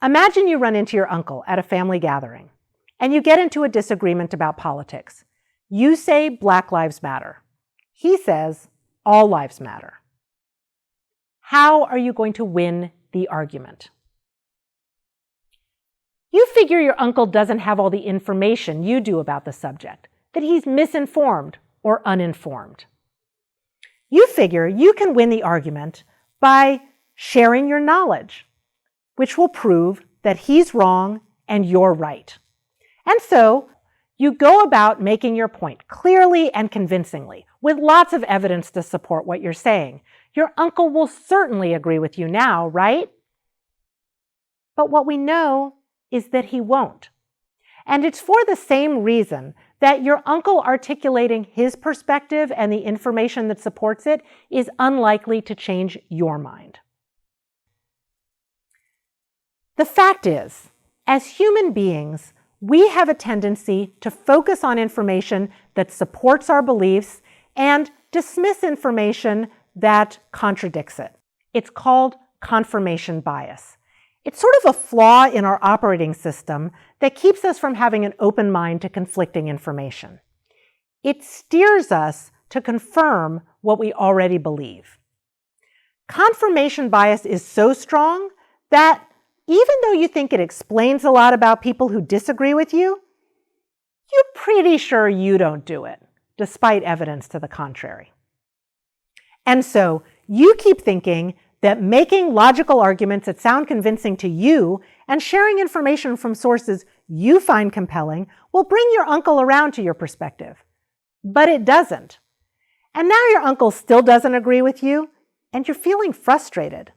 Imagine you run into your uncle at a family gathering, and you get into a disagreement about politics. You say Black Lives Matter. He says all lives matter. How are you going to win the argument? You figure your uncle doesn't have all the information you do about the subject, that he's misinformed or uninformed. You figure you can win the argument by sharing your knowledge, which will prove that he's wrong and you're right. And so you go about making your point clearly and convincingly, with lots of evidence to support what you're saying. Your uncle will certainly agree with you now, right? But what we know is that he won't. And it's for the same reason that your uncle articulating his perspective and the information that supports it is unlikely to change your mind. The fact is, as human beings, we have a tendency to focus on information that supports our beliefs and dismiss information that contradicts it. It's called confirmation bias. It's sort of a flaw in our operating system that keeps us from having an open mind to conflicting information. It steers us to confirm what we already believe. Confirmation bias is so strong that even though you think it explains a lot about people who disagree with you, you're pretty sure you don't do it, despite evidence to the contrary. And so you keep thinking that making logical arguments that sound convincing to you and sharing information from sources you find compelling will bring your uncle around to your perspective. But it doesn't. And now your uncle still doesn't agree with you, and you're feeling frustrated.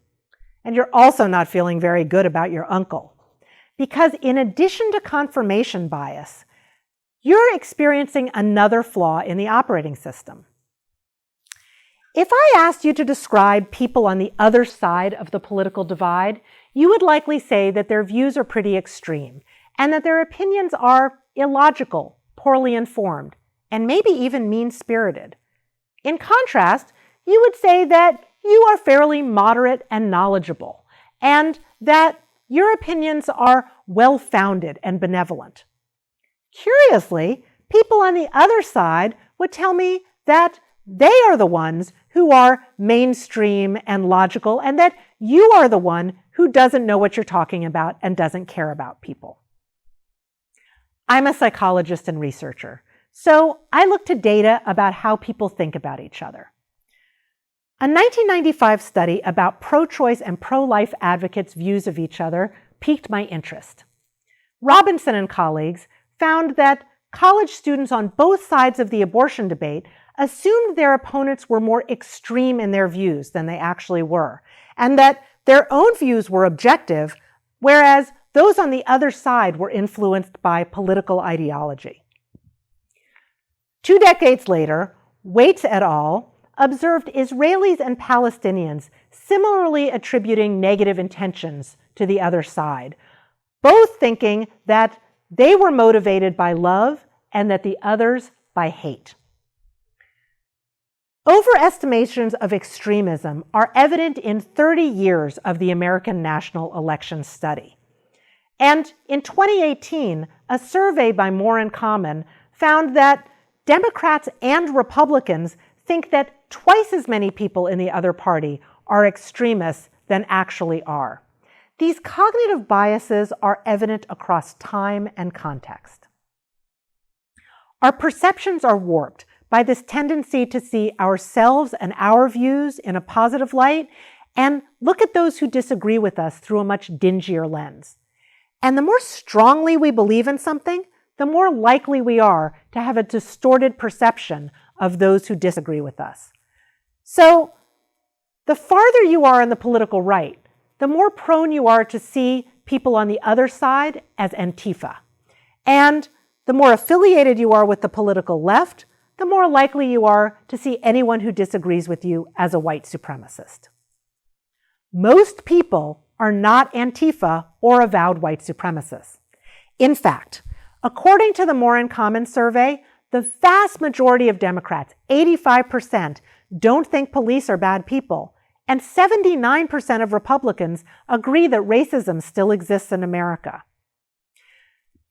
And you're also not feeling very good about your uncle. Because in addition to confirmation bias, you're experiencing another flaw in the operating system. If I asked you to describe people on the other side of the political divide, you would likely say that their views are pretty extreme and that their opinions are illogical, poorly informed, and maybe even mean-spirited. In contrast, you would say that you are fairly moderate and knowledgeable, and that your opinions are well-founded and benevolent. Curiously, people on the other side would tell me that they are the ones who are mainstream and logical, and that you are the one who doesn't know what you're talking about and doesn't care about people. I'm a psychologist and researcher, so I look to data about how people think about each other. A 1995 study about pro-choice and pro-life advocates' views of each other piqued my interest. Robinson and colleagues found that college students on both sides of the abortion debate assumed their opponents were more extreme in their views than they actually were, and that their own views were objective, whereas those on the other side were influenced by political ideology. 2 decades later, Waits et al. Observed Israelis and Palestinians similarly attributing negative intentions to the other side, both thinking that they were motivated by love and that the others by hate. Overestimations of extremism are evident in 30 years of the American National Election Study. And in 2018, a survey by More in Common found that Democrats and Republicans think that twice as many people in the other party are extremists than actually are. These cognitive biases are evident across time and context. Our perceptions are warped by this tendency to see ourselves and our views in a positive light and look at those who disagree with us through a much dingier lens. And the more strongly we believe in something, the more likely we are to have a distorted perception of those who disagree with us. So, the farther you are on the political right, the more prone you are to see people on the other side as Antifa. And the more affiliated you are with the political left, the more likely you are to see anyone who disagrees with you as a white supremacist. Most people are not Antifa or avowed white supremacists. In fact, according to the More in Common survey, the vast majority of Democrats, 85%, don't think police are bad people, and 79% of Republicans agree that racism still exists in America.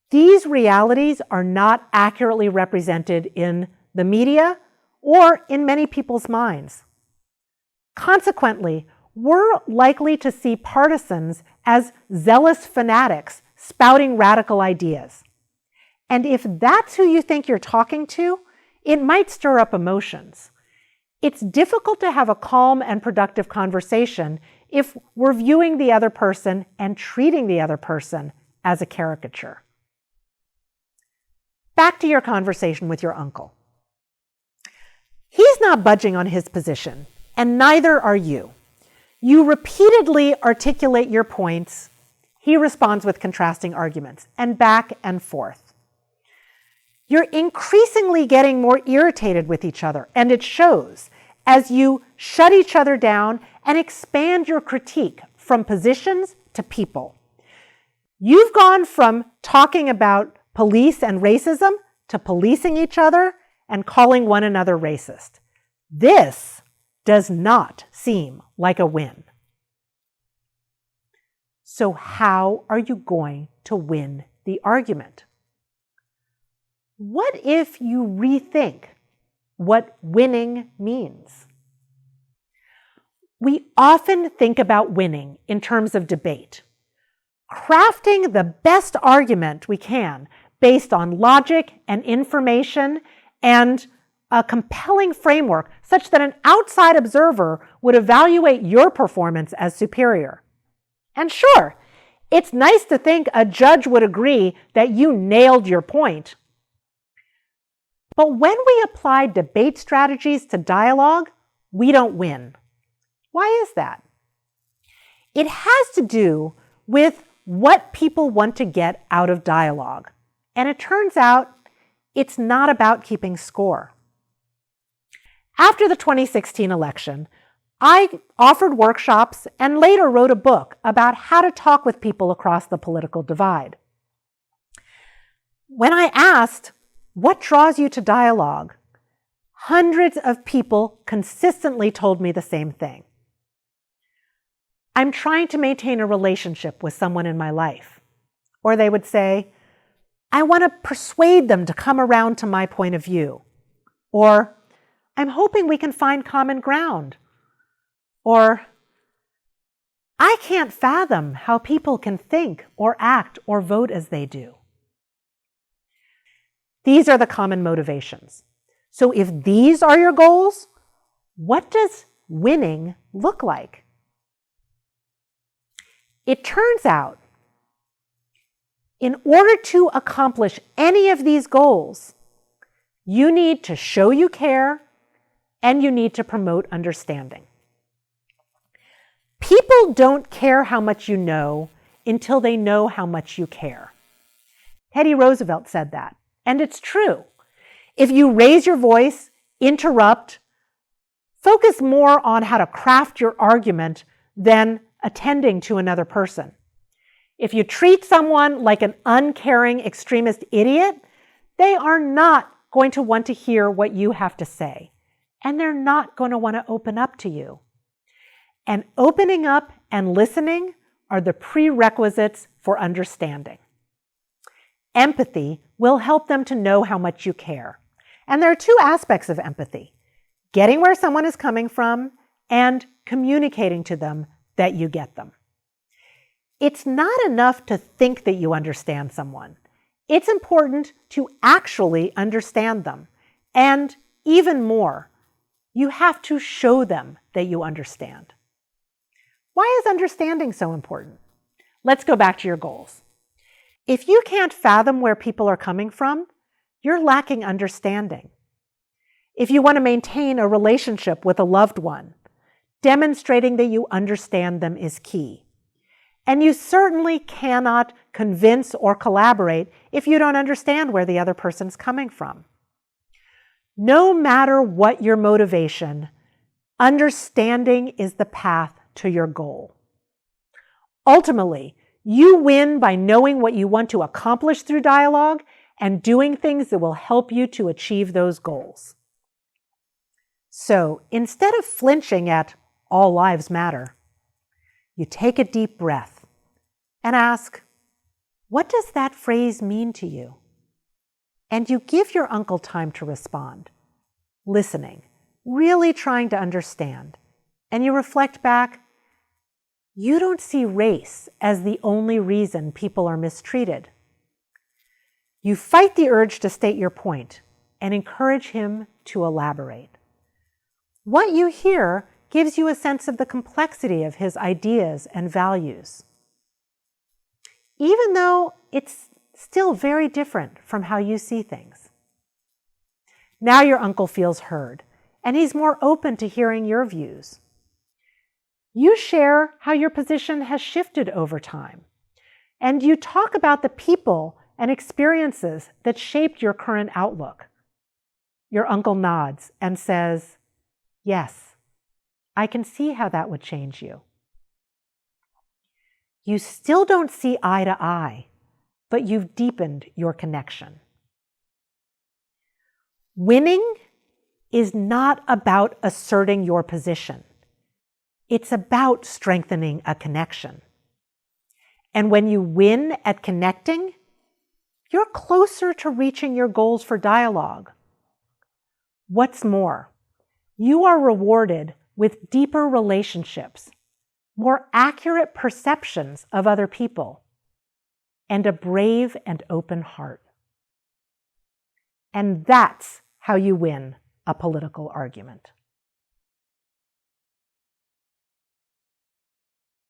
These realities are not accurately represented in the media or in many people's minds. Consequently, we're likely to see partisans as zealous fanatics spouting radical ideas. And if that's who you think you're talking to, it might stir up emotions. It's difficult to have a calm and productive conversation if we're viewing the other person and treating the other person as a caricature. Back to your conversation with your uncle. He's not budging on his position, and neither are you. You repeatedly articulate your points. He responds with contrasting arguments, and back and forth. You're increasingly getting more irritated with each other, and it shows as you shut each other down and expand your critique from positions to people. You've gone from talking about police and racism to policing each other and calling one another racist. This does not seem like a win. So how are you going to win the argument? What if you rethink what winning means? We often think about winning in terms of debate, crafting the best argument we can based on logic and information and a compelling framework such that an outside observer would evaluate your performance as superior. And sure, it's nice to think a judge would agree that you nailed your point. But when we apply debate strategies to dialogue, we don't win. Why is that? It has to do with what people want to get out of dialogue. And it turns out it's not about keeping score. After the 2016 election, I offered workshops and later wrote a book about how to talk with people across the political divide. When I asked, what draws you to dialogue? Hundreds of people consistently told me the same thing. I'm trying to maintain a relationship with someone in my life. Or they would say, I want to persuade them to come around to my point of view. Or, I'm hoping we can find common ground. Or, I can't fathom how people can think or act or vote as they do. These are the common motivations. So if these are your goals, what does winning look like? It turns out, in order to accomplish any of these goals, you need to show you care and you need to promote understanding. People don't care how much you know until they know how much you care. Teddy Roosevelt said that, and it's true. If you raise your voice, interrupt, focus more on how to craft your argument than attending to another person. If you treat someone like an uncaring extremist idiot, they are not going to want to hear what you have to say, and they're not going to want to open up to you. And opening up and listening are the prerequisites for understanding. Empathy will help them to know how much you care. And there are two aspects of empathy: getting where someone is coming from and communicating to them that you get them. It's not enough to think that you understand someone. It's important to actually understand them. And even more, you have to show them that you understand. Why is understanding so important? Let's go back to your goals. If you can't fathom where people are coming from, you're lacking understanding. If you want to maintain a relationship with a loved one, demonstrating that you understand them is key. And you certainly cannot convince or collaborate if you don't understand where the other person's coming from. No matter what your motivation, understanding is the path to your goal. Ultimately, you win by knowing what you want to accomplish through dialogue and doing things that will help you to achieve those goals. So instead of flinching at all lives matter. You take a deep breath and ask, what does that phrase mean to you? And you give your uncle time to respond, listening, really trying to understand. And you reflect back, you don't see race as the only reason people are mistreated. You fight the urge to state your point and encourage him to elaborate. What you hear gives you a sense of the complexity of his ideas and values, even though it's still very different from how you see things. Now your uncle feels heard, and he's more open to hearing your views. You share how your position has shifted over time, and you talk about the people and experiences that shaped your current outlook. Your uncle nods and says, yes, I can see how that would change you. You still don't see eye to eye, but you've deepened your connection. Winning is not about asserting your position. It's about strengthening a connection. And when you win at connecting, you're closer to reaching your goals for dialogue. What's more, you are rewarded with deeper relationships, more accurate perceptions of other people, and a brave and open heart. And that's how you win a political argument.